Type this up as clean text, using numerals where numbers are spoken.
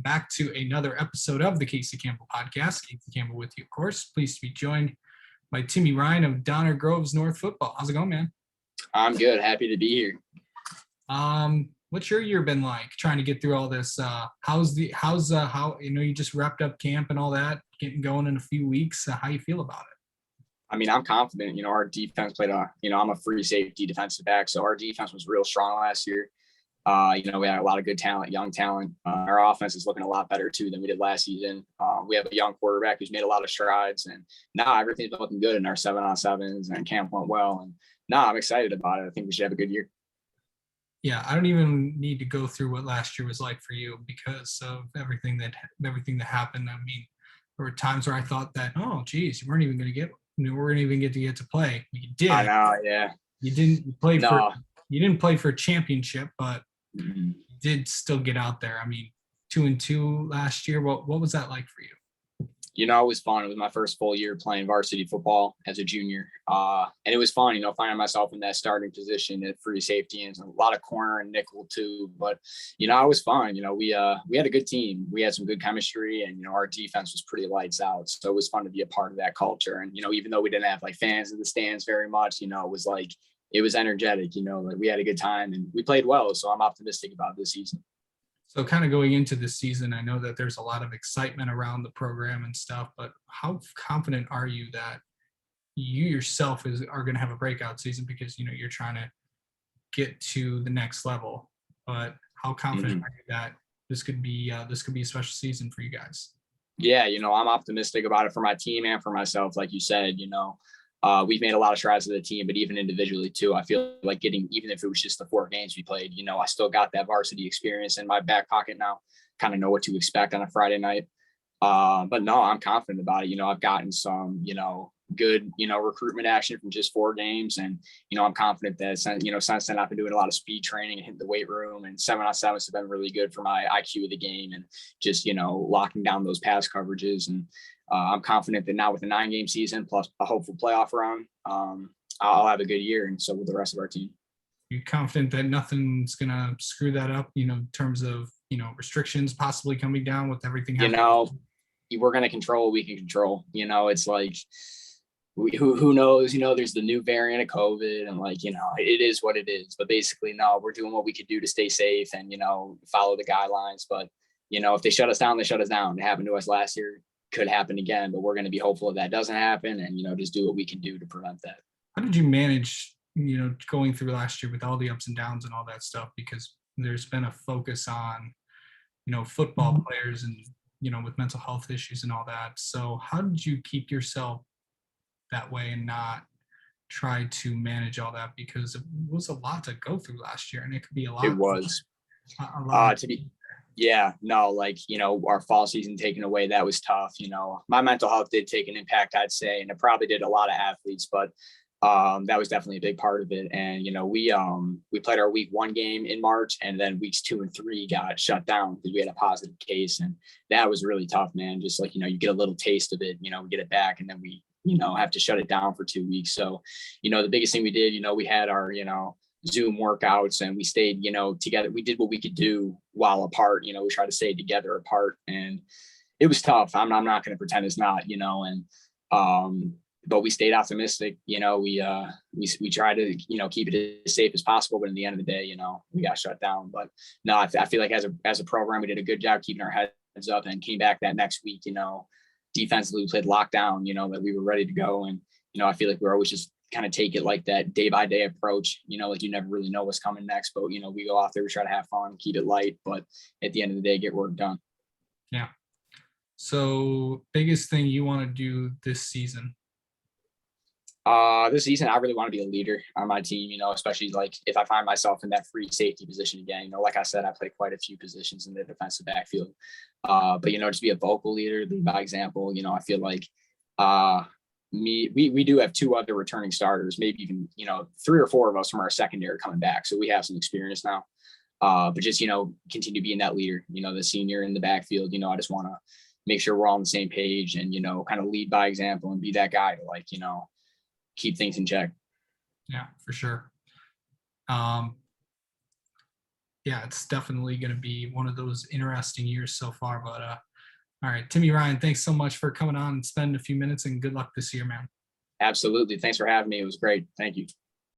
back to another episode of the Casey Campbell Podcast. Casey Campbell with you, of course. Pleased to be joined by Timmy Ryan of Donner Groves North Football. How's it going, man? I'm good. Happy to be here. What's your year been like trying to get through all this? How you just wrapped up camp and all that, getting going in a few weeks. How you feel about it? I mean, I'm confident. Our defense played I'm a free safety defensive back, so our defense was real strong last year. We had a lot of good talent, young talent. Our offense is looking a lot better too than we did last season. We have a young quarterback who's made a lot of strides, and now everything's looking good in our 7-on-7s, and camp went well. And now I'm excited about it. I think we should have a good year. Yeah, I don't even need to go through what last year was like for you because of everything that happened. I mean, there were times where I thought that, oh, geez, we're not even get to play. You did. I know, yeah. You didn't play for a championship, but you did still get out there. I mean, 2-2 last year. What was that like for you? It was fun. It was my first full year playing varsity football as a junior. And it was fun, finding myself in that starting position at free safety and a lot of corner and nickel too. But, it was fun. We had a good team. We had some good chemistry and, our defense was pretty lights out. So it was fun to be a part of that culture. And, even though we didn't have fans in the stands very much, it was energetic, we had a good time and we played well. So I'm optimistic about this season. So kind of going into this season, I know that there's a lot of excitement around the program and stuff, but how confident are you that you yourself are going to have a breakout season because, you're trying to get to the next level, but how confident are you that this could be a special season for you guys? Yeah. I'm optimistic about it for my team and for myself. Like you said, we've made a lot of strides as a team, but even individually too, I feel like even if it was just the 4 games we played, I still got that varsity experience in my back pocket now, kind of know what to expect on a Friday night. But no, I'm confident about it. I've gotten some, good, recruitment action from just 4 games. And, I'm confident that, since then I've been doing a lot of speed training and hitting the weight room, and 7-on-7s have been really good for my IQ of the game and just, locking down those pass coverages. And I'm confident that now with a 9-game season plus a hopeful playoff run, I'll have a good year. And so will the rest of our team. You're confident that nothing's going to screw that up, in terms of, restrictions possibly coming down with everything happening? We're going to control what we can control. It's like, who knows, there's the new variant of COVID and it is what it is. But basically, no, we're doing what we could do to stay safe and, follow the guidelines. But, if they shut us down, they shut us down. It happened to us last year. Could happen again, but we're going to be hopeful that doesn't happen and, just do what we can do to prevent that. How did you manage, going through last year with all the ups and downs and all that stuff? Because there's been a focus on, football players and, with mental health issues and all that. So how did you keep yourself that way and not try to manage all that? Because it was a lot to go through last year and it could be a lot. It was. Yeah, no, our fall season taken away, that was tough. My mental health did take an impact, I'd say, and it probably did a lot of athletes, but that was definitely a big part of it. And, we played our week 1 game in March, and then weeks 2 and 3 got shut down because we had a positive case. And that was really tough, man. Just you get a little taste of it, we get it back and then we, have to shut it down for 2 weeks. So, the biggest thing we did, we had our, Zoom workouts and we stayed, together. We did what we could do while apart, we tried to stay together apart, and it was tough. I'm not going to pretend it's not, but we stayed optimistic. We tried to, keep it as safe as possible, but in the end of the day, we got shut down. But no, I feel like as a program, we did a good job keeping our heads up and came back that next week, defensively we played lockdown, that we were ready to go. And, I feel like we're always just kind of take it like that day by day approach, you never really know what's coming next, but we go off there, we try to have fun, keep it light, but at the end of the day, get work done. Yeah. So biggest thing you want to do this season? This season, I really want to be a leader on my team, especially if I find myself in that free safety position again, like I said, I play quite a few positions in the defensive backfield, but, just be a vocal leader, lead by example. I feel like, we do have 2 other returning starters, maybe even 3 or 4 of us from our secondary coming back, so we have some experience now, but just continue being that leader, the senior in the backfield. I just want to make sure we're all on the same page and kind of lead by example and be that guy to keep things in check. Yeah, for sure. yeah, it's definitely going to be one of those interesting years so far. But all right, Timmy Ryan, thanks so much for coming on and spending a few minutes, and good luck this year, man. Absolutely. Thanks for having me. It was great. Thank you.